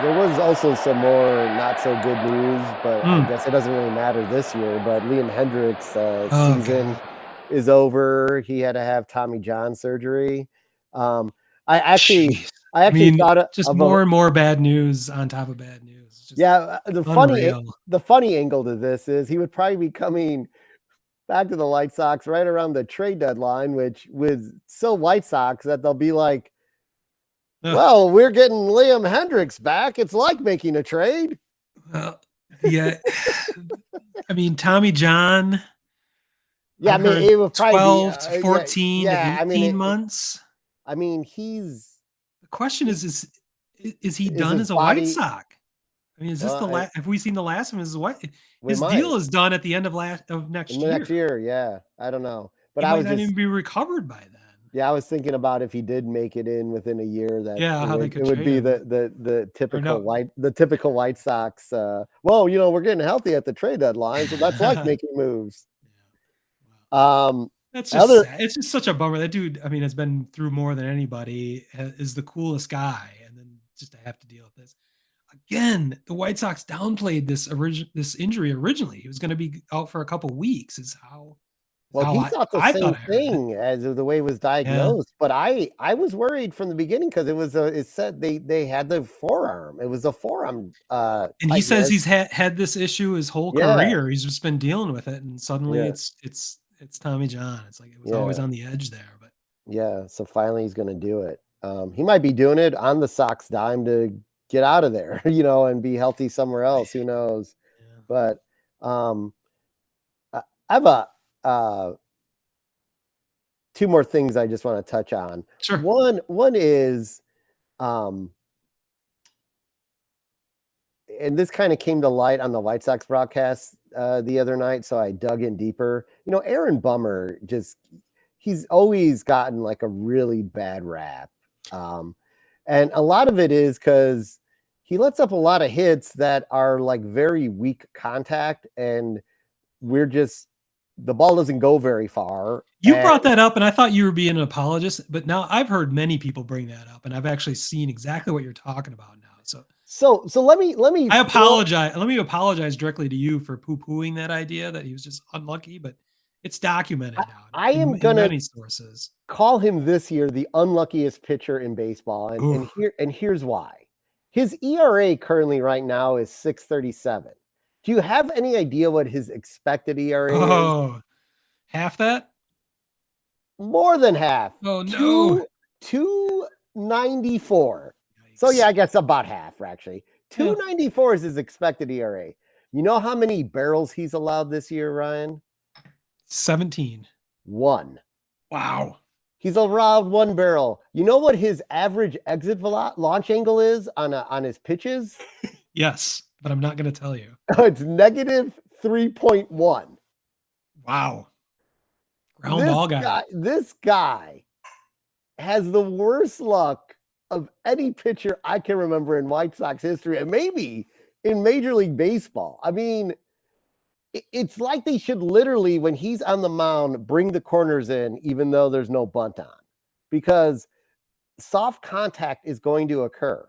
There was also some more not so good news, but I Mm. guess it doesn't really matter this year. But Liam Hendriks' Oh season God. is over. He had to have Tommy John surgery. Um, I actually, Jeez. I I actually mean, thought just of a more and more bad news on top of bad news. It's just yeah. unreal. The funny angle to this is he would probably be coming back to the White Sox right around the trade deadline, which was so White Sox that they'll be like, Ugh. "Well, we're getting Liam Hendriks back. It's like making a trade." Yeah. I mean, Tommy John, Yeah, I I've mean, heard it would probably be 12 to yeah, 14 to yeah. 18 months. I mean, he's The question he is he is done his as a White body. Sox? I mean, is this Well, the last? Have we seen the last of him as a White? we His might deal is done at the end of in next the next year. year. Yeah, I don't know, but He might not even be recovered by then. I was thinking about if he did make it in within a year, that Yeah, how they could it would trade be him or no. the typical White Sox. Well, we're getting healthy at the trade deadline, so that's like Yeah. making moves. Wow. Um, That's just other sad. It's just such a bummer. That dude, I mean, has been through more than anybody, is the coolest guy. And then just to have to deal with this. Again, the White Sox downplayed this injury originally. He was going to be out for a couple weeks, is Well, how he thought the I same thought I heard it. thing as the way it was Yeah. diagnosed, but I was worried from the beginning because it said they had the forearm. It was a forearm, And he says tightness. he's had this issue his whole Yeah, career. He's just been dealing with it. And suddenly yeah, it's Tommy John. It's like it was always yeah, on the edge there. But yeah, so finally he's gonna do it. He might be doing it on the Sox dime to get out of there, and be healthy somewhere boy. else, who knows? Yeah. But, um, I have a, uh 2 more things I just wanna touch on. Sure. One is, um and this kind of came to light on the White Sox broadcast the other night, so I dug in deeper. Aaron Bummer he's always gotten like a really bad rap. Um, and a lot of it is because he lets up a lot of hits that are like very weak contact, and we're just the ball doesn't go very far. You brought that up, and I thought you were being an apologist, but now I've heard many people bring that up, and I've actually seen exactly what you're talking about now. So So let me I throw apologize. Let me apologize directly to you for poo-pooing that idea that he was just unlucky, but it's documented now I am in gonna many sources. call him this year the unluckiest pitcher in baseball, Ooh. and here's why. His ERA currently right now is 6.37. Do you have any idea what his expected ERA is? Oh, half that? More than half. Oh no. 2.94. So yeah, Yikes. I guess about half actually. Yeah. 2.94 is his expected ERA. You know how many barrels he's allowed this year, Ryan? 17. One. Wow. He's allowed one barrel. You know what his average launch angle is on his pitches? Yes, but I'm not going to tell you. It's negative 3.1. Wow. Ground ball guy. This guy has the worst luck of any pitcher I can remember in White Sox history, and maybe in Major League Baseball. I mean, it's like they should literally, when he's on the mound, bring the corners in, even though there's no bunt on, because soft contact is going to occur.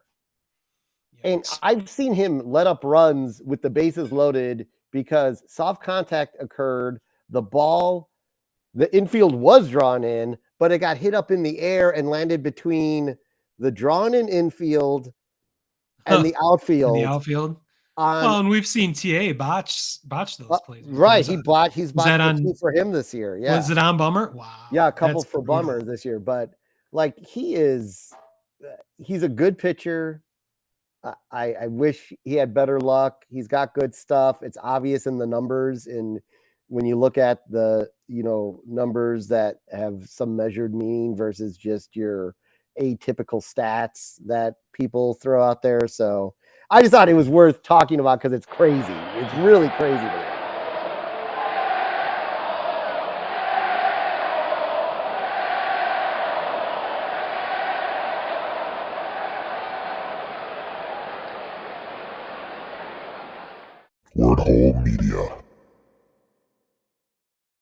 And Yikes. I've seen him let up runs with the bases loaded because soft contact occurred. The infield was drawn in, but it got hit up in the air and landed between the drawn in infield and the In the outfield outfield. on Well, and we've seen TA botch those plays before. right. He's Was that botched for two on for him this year. Yeah. was it on Bummer? Yeah, Wow, a couple that's for Bummer brutal. this year, but like he's a good pitcher. I wish he had better luck. He's got good stuff. It's obvious in the numbers, and when you look at the numbers that have some measured meaning versus just your atypical stats that people throw out there. So I just thought it was worth talking about because it's crazy. It's really crazy to me. Word Hole Media.